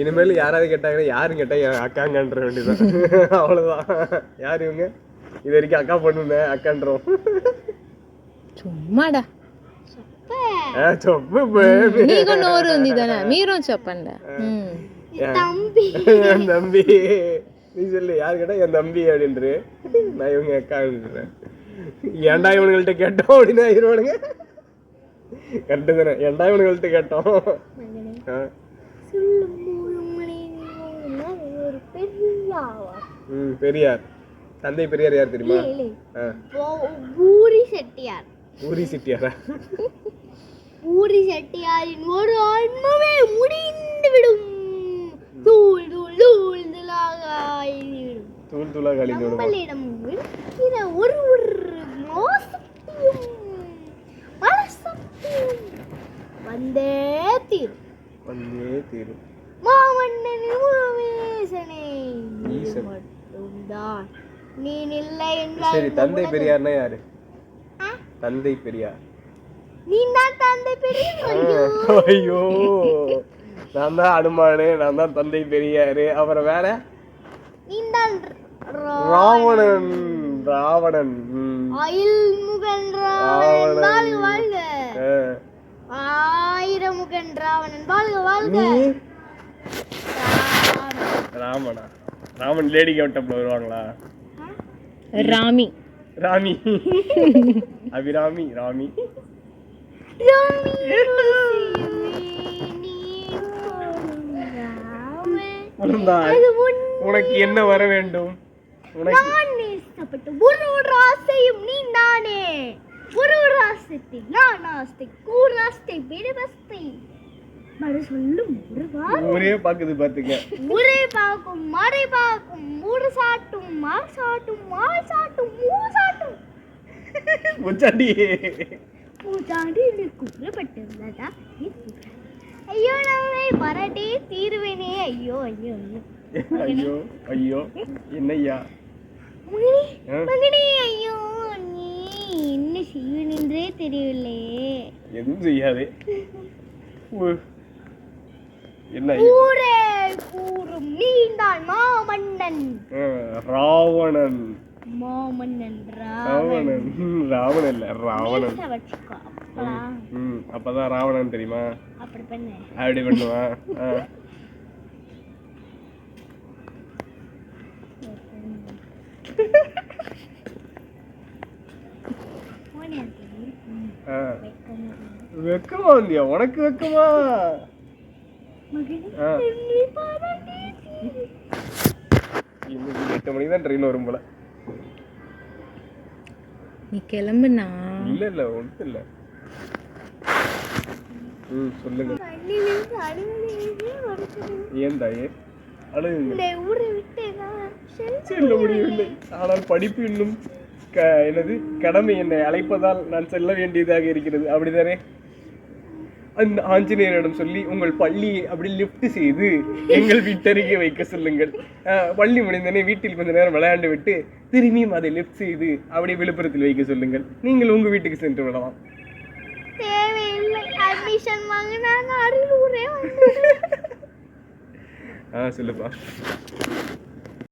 இனிமேல் யாராவது கேட்டாங்கன்னா யாரும் கேட்டா என் அக்காங்கன்ற வேண்டியதான். அவ்வளவுதான். யார் இவங்க? இது வரைக்கும் அக்கா பொண்ணு அக்கான்றோம். சும்மாடா చెప్పు నీకు నోరు ఉంది దానా మీరు చెప్పండి என் தம்பி நீ சொல்லு யாரு கேட்டா என் தம்பி அப்படின்று நான் இவங்க அக்கான்றேன். ஏன்டா இவனுங்கள்ட்ட கேட்டோம் அப்படின்னு ஆயிடுவானுங்க. கரெக்டு தானே? ஏன்டா இவனுங்கள்ட்ட கேட்டோம். பெரியார் தந்தை பெரியார் யார் தெரியுமா? பூரி செட்டியார். பூரி செட்டியாரா? பூரி செட்டியாரின் ஒரு ஆன்மாவே முடிந்து விடும். தூள் தூள் தூள் தூளாக ஆகிவிடும். தூள் தூளாக அழிந்து விடும். நம்மளிடம் இருக்கிற ஒரு ஒரு மோசத்தையும் மனசத்தையும் வந்தே தீரும். வந்தே தீரும். மாமன்னனின் முழுமேசனே மட்டும்தான் நீ இல்லை என்றால். சரி, தந்தை பெரியார்னா யாரு? தந்தை பெரியார். நீ தான் தந்தை பெரியார். ஐயோ, நான் தான் அனுமானு, நான் தான் தந்தை பெரியாரு. அப்புறம் வேற நீ தான் ராவணன். ராவணன் ஆயில்முகன் ராவணன் வாழ்க வாழ்க. ஆயிரமுகன் ராவணன் வாழ்க வாழ்க. ராமனா? ராமன் லேடி கவுண்டப்ல வருவாங்களா? ராமி ராமி அபிராமி ராமி. உனக்கு என்ன வர வேண்டும்? ஒரு ஒரு ஆசையும் நீ நானே. ஒரு ஒரு ஆசை நான் ஆசை கூர் ஆசை பெருவஸ்தை மறு சொல்லும் ஒரே பாக்குது பாத்துக்க. ஒரே பாக்கும் மறை பாக்கும் மூடு சாட்டும் மால் சாட்டும் மால் சாட்டும் மூ சாட்டும் முச்சாண்டி பூச்சாண்டி கூறப்பட்டிருந்ததா? ஐயோ நம்மை பரட்டே தீர்வேனே. ஐயோ ஐயோ ஐயோ ஐயோ என்னய்யா மகனே? ஐயோ நீ என்ன செய்வனென்றே தெரியவில்லையே. எதுவும் செய்யாதே. என்ன ஊரே கூறும் நீதான் மாமன்னன். ராவணன். மாமன்னன் ராவணன். ராவணன் இல்ல ராவணன். வச்சுக்கோ. அப்பதான் ராவணன் தெரியுமா? அப்படி பண்ணு. அப்படி பண்ணுவா. வெக்கமா வந்தியா? உனக்கு வெக்கமா? இன்னைக்கு 8 மணிக்கு தான் ட்ரெயின் வரும் போல. நீ கிளம்புனா? இல்ல இல்ல ஒன்றும் இல்ல. சொல்லுங்க. ஏன் தாயே அழுகுங்க? செல்ல முடியவில்லை. ஆனால் படிப்பு இன்னும் எனது கடமை என்னை அழைப்பதால் நான் செல்ல வேண்டியதாக இருக்கிறது. அப்படிதானே? அந்த ஆஞ்சநேயரிடம் சொல்லி உங்கள் பள்ளியை அப்படி லிஃப்ட் செய்து எங்கள் வீட்டருகே வைக்க சொல்லுங்கள். பள்ளி முடிந்தனே வீட்டில் கொஞ்ச நேரம் விளையாண்டு விட்டு திரும்பியும் அதை லிஃப்ட் செய்து அப்படியே விழுப்புரத்தில் வைக்க சொல்லுங்கள். நீங்கள் உங்க வீட்டுக்கு சென்று விடலாம். தேவையில்லை. அட்மிஷன் வாங்கினாங்க அருளூரே. சொல்லுப்பா.